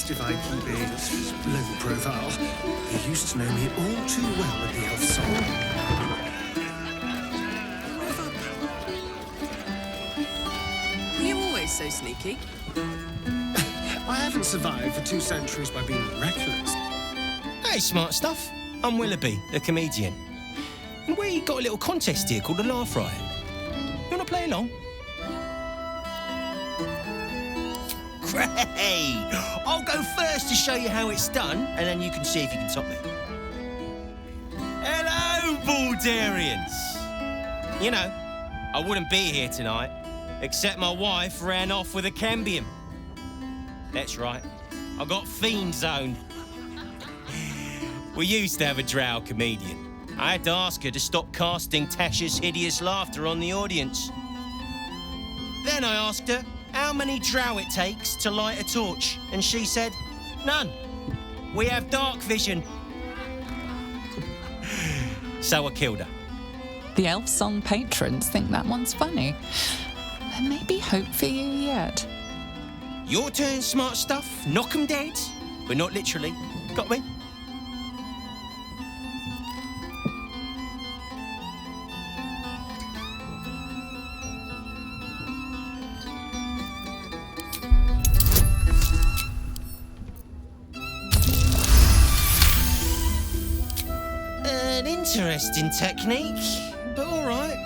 best if I keep a low profile. They used to know me all too well at the Elf Song. Were you always so sneaky? I haven't survived for 2 centuries by being reckless. Hey, smart stuff. I'm Willoughby, the comedian. And we got a little contest here called the Laugh Riot. You want to play along? Great! I'll go first to show you how it's done, and then you can see if you can top me. Hello, Baldurians! You know, I wouldn't be here tonight, except my wife ran off with a cambion. That's right, I got fiend zoned. We used to have a drow comedian. I had to ask her to stop casting Tasha's hideous laughter on the audience. Then I asked her how many drow it takes to light a torch, and she said, none. We have dark vision. So I killed her. The Elf Song patrons think that one's funny. There may be hope for you yet. Your turn, smart stuff. Knock 'em dead. But not literally. Got me? An interesting technique, but all right.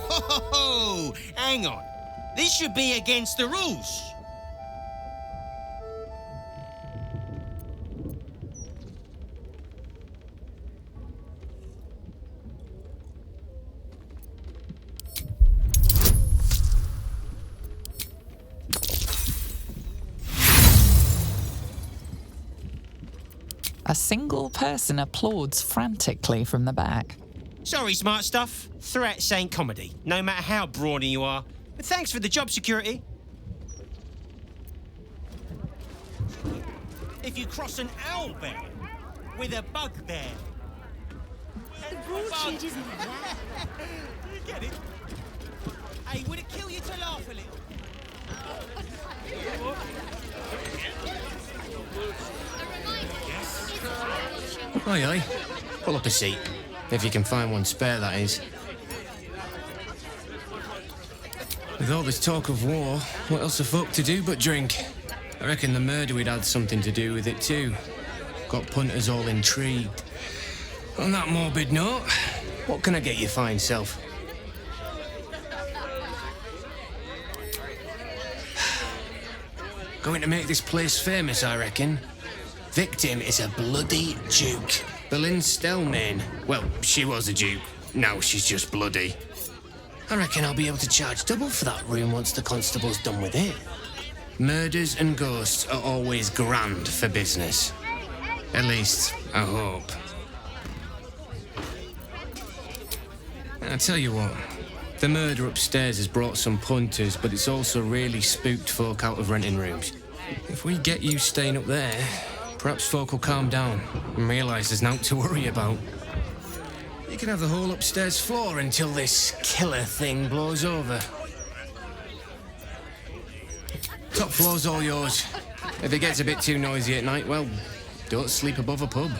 Ho! Hang on. This should be against the rules. A single person applauds frantically from the back. Sorry, smart stuff. Threats ain't comedy, no matter how brawny you are. But thanks for the job security. If you cross an owlbear with a bugbear. The broadsheet isn't that. You get it? Hey, would it kill you to laugh a little? Aye, aye. Pull up a seat. If you can find one spare, that is. With all this talk of war, what else are folk to do but drink? I reckon the murder we'd had something to do with it too. Got punters all intrigued. On that morbid note, what can I get you fine self? Going to make this place famous, I reckon. Victim is a bloody duke. Boleyn Stelmane. Well, she was a duke. Now she's just bloody. I reckon I'll be able to charge double for that room once the constable's done with it. Murders and ghosts are always grand for business. At least, I hope. I tell you what, the murder upstairs has brought some punters, but it's also really spooked folk out of renting rooms. If we get you staying up there, perhaps folk will calm down and realise there's naught to worry about. You can have the whole upstairs floor until this killer thing blows over. Top floor's all yours. If it gets a bit too noisy at night, well, don't sleep above a pub.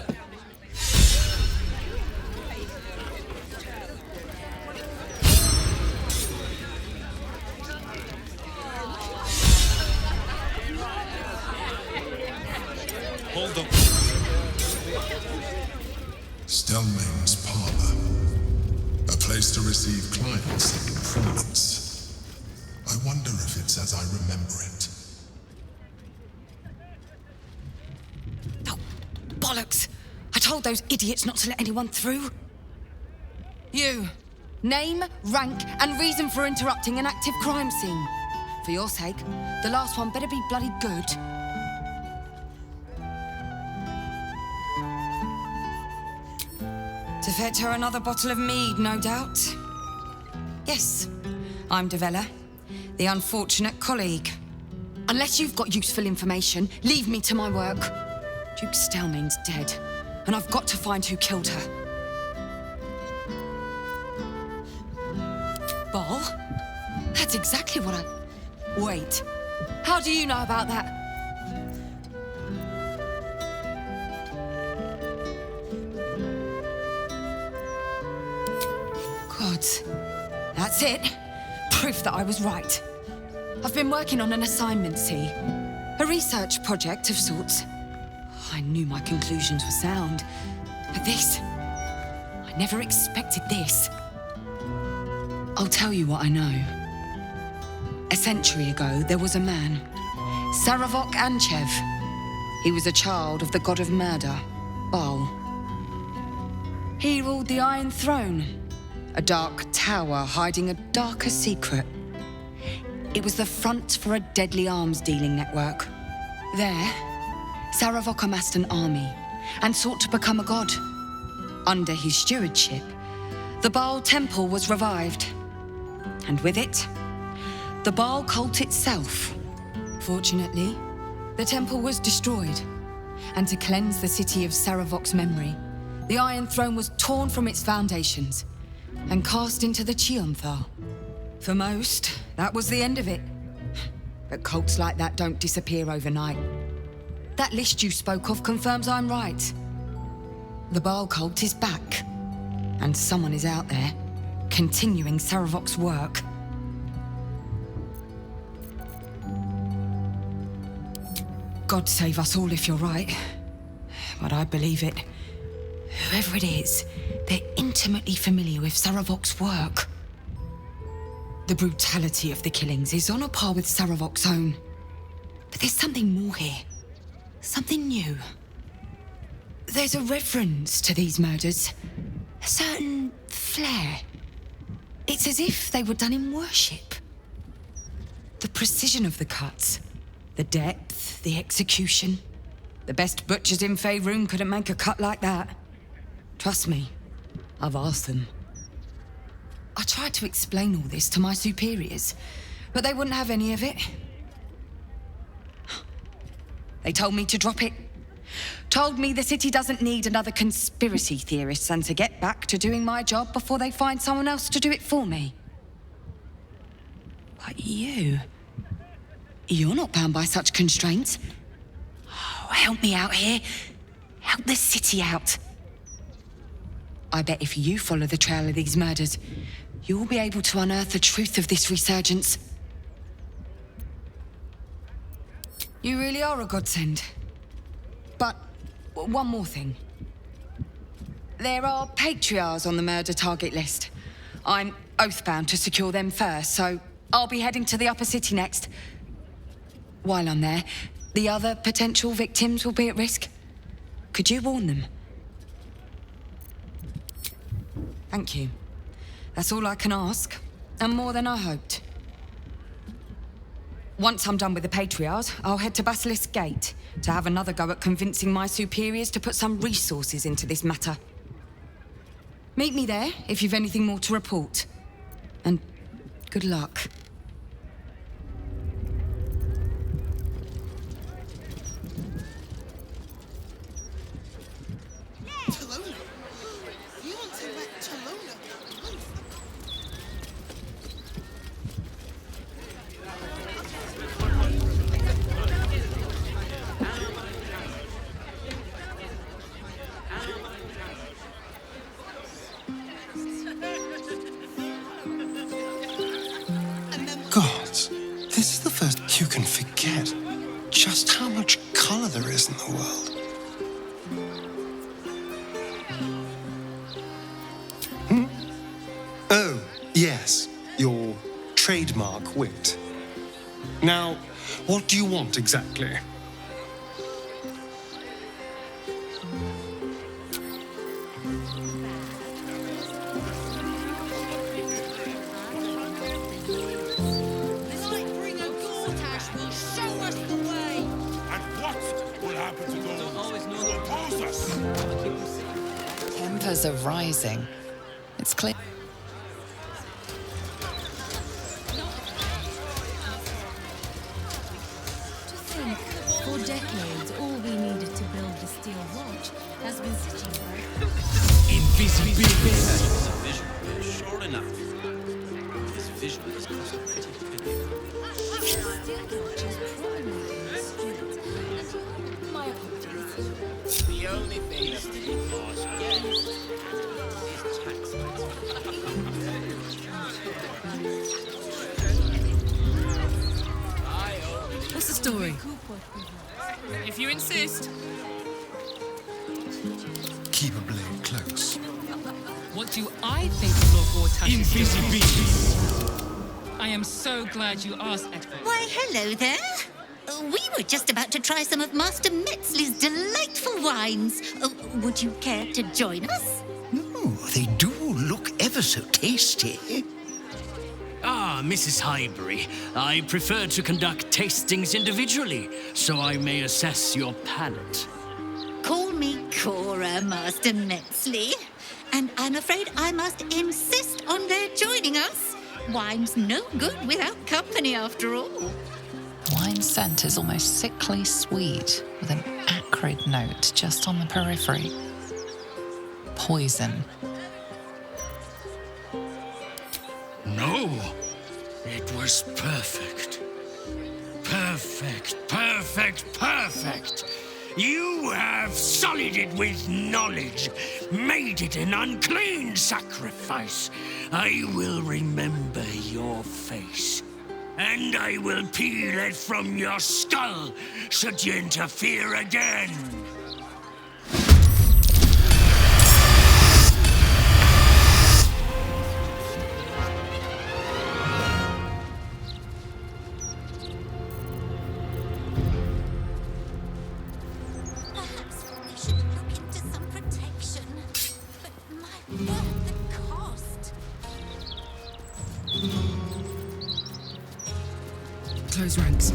Hold up. Stelmane's parlour. A place to receive clients seeking prominence. I wonder if it's as I remember it. Oh, bollocks! I told those idiots not to let anyone through. You. Name, rank, and reason for interrupting an active crime scene. For your sake, the last one better be bloody good. To fetch her another bottle of mead, no doubt. Yes, I'm Devella, the unfortunate colleague. Unless you've got useful information, leave me to my work. Duke Stelmane's dead, and I've got to find who killed her. Ball? That's exactly what I... Wait. How do you know about that? Gods. That's it. Proof that I was right. I've been working on an assignment, see? A research project of sorts. I knew my conclusions were sound. But this... I never expected this. I'll tell you what I know. A century ago, there was a man, Saravok Anchev. He was a child of the god of murder, Baal. He ruled the Iron Throne, a dark tower hiding a darker secret. It was the front for a deadly arms-dealing network. There, Saravok amassed an army and sought to become a god. Under his stewardship, the Baal temple was revived. And with it, the Baal cult itself. Fortunately, the temple was destroyed. And to cleanse the city of Saravok's memory, the Iron Throne was torn from its foundations and cast into the Chionthar. For most, that was the end of it. But cults like that don't disappear overnight. That list you spoke of confirms I'm right. The Baal cult is back. And someone is out there, continuing Saravok's work. God save us all if you're right. But I believe it. Whoever it is, they're intimately familiar with Saravok's work. The brutality of the killings is on a par with Saravok's own. But there's something more here. Something new. There's a reverence to these murders. A certain flair. It's as if they were done in worship. The precision of the cuts. The depth, the execution. The best butchers in Faerun couldn't make a cut like that. Trust me, I've asked them. I tried to explain all this to my superiors, but they wouldn't have any of it. They told me to drop it. Told me the city doesn't need another conspiracy theorist and to get back to doing my job before they find someone else to do it for me. But you're not bound by such constraints. Oh, help me out here. Help the city out. I bet if you follow the trail of these murders, you'll be able to unearth the truth of this resurgence. You really are a godsend. But one more thing. There are patriarchs on the murder target list. I'm oath-bound to secure them first, so I'll be heading to the upper city next. While I'm there, the other potential victims will be at risk. Could you warn them? Thank you. That's all I can ask, and more than I hoped. Once I'm done with the Patriarchs, I'll head to Basilisk Gate to have another go at convincing my superiors to put some resources into this matter. Meet me there if you've anything more to report. And good luck. Gods, this is the first you can forget just how much color there is in the world. Oh, yes, your trademark wit. Now, what do you want exactly? Tempers are rising. It's clear. Invisibility. Sure enough. His visual is pretty good. My apologies. The only thing that's against is tax What's the story? If you insist. Keep a blade close. What do I think of Lord Gortash's invisibility? I am so glad you asked, Edward. Why, hello there. We were just about to try some of Master Metzley's delightful wines. Would you care to join us? Oh, they do look ever so tasty. Ah, Mrs. Highbury, I prefer to conduct tastings individually, so I may assess your palate. Call me Cora, Master Metzley. And I'm afraid I must insist on their joining us. Wine's no good without company, after all. Wine scent is almost sickly sweet, with an acrid note just on the periphery. Poison. No, it was perfect. Perfect, perfect, perfect. You have sullied it with knowledge, made it an unclean sacrifice. I will remember your face, and I will peel it from your skull should you interfere again. Perhaps we should look into some protection. But my word, the cost. Close ranks.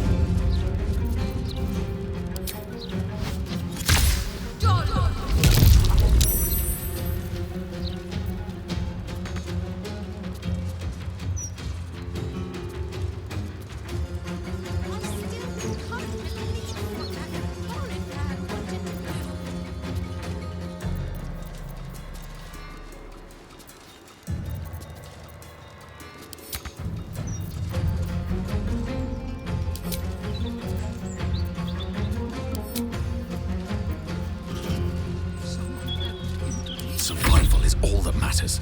Survival is all that matters.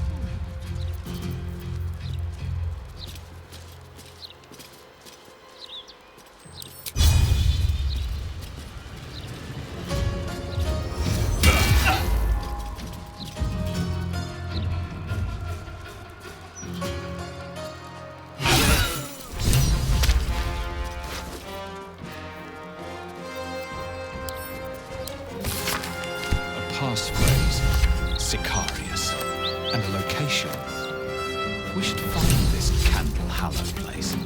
passphrase, Sicarius, and a location. We should find this Candle Hallow place.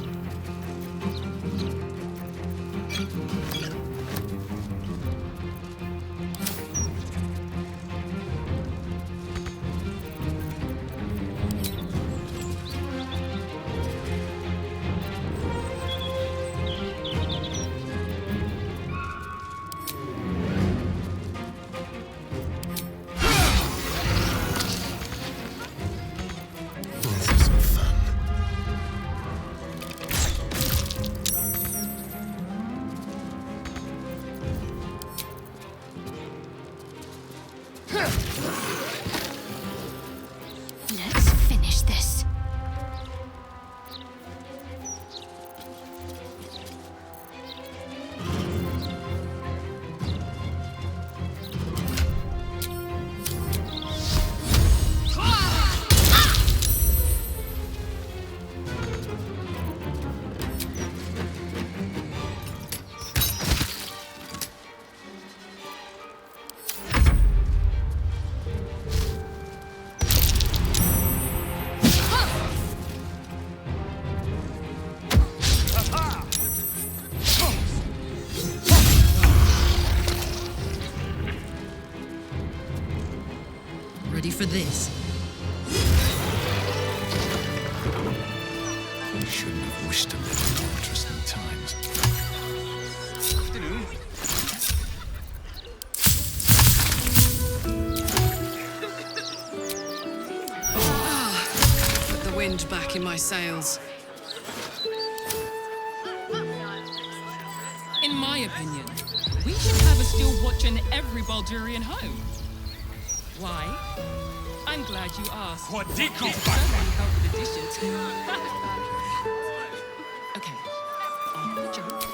Let's finish this. Ready for this? Shouldn't have wished to live in interesting times. Afternoon. wind back in my sails. In my opinion, we should have a steel watcher in every Baldurian home. Why? I'm glad you asked. It certainly help with the dishes. Okay, on the joke.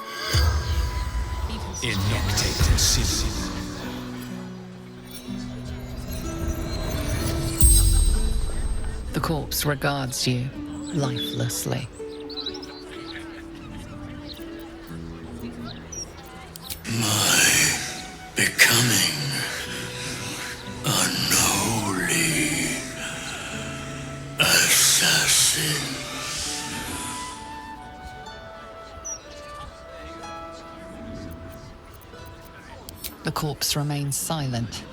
Inoctated city. The corpse regards you lifelessly. Becoming unholy assassin. The corpse remains silent.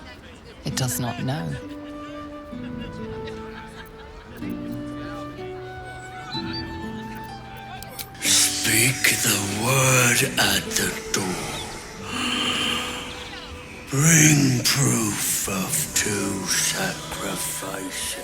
It does not know. Speak the word at the door. Bring proof of 2 sacrifices.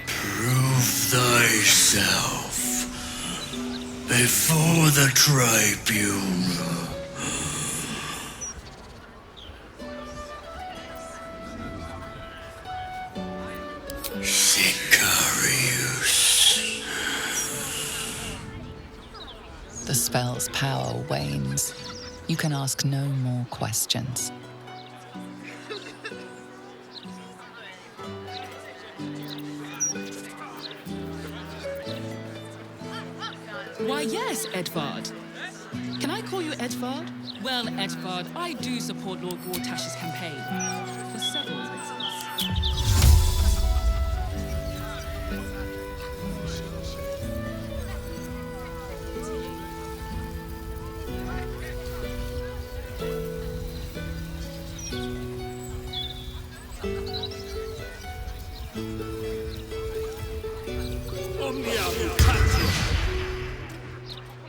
Prove thyself before the tribunal. The spell's power wanes. You can ask no more questions. Why, yes, Edvard. Can I call you Edvard? Well, Edvard, I do support Lord Gortash's campaign. For several reasons.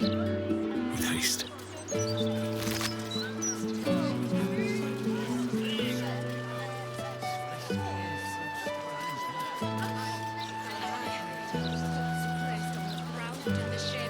With haste. The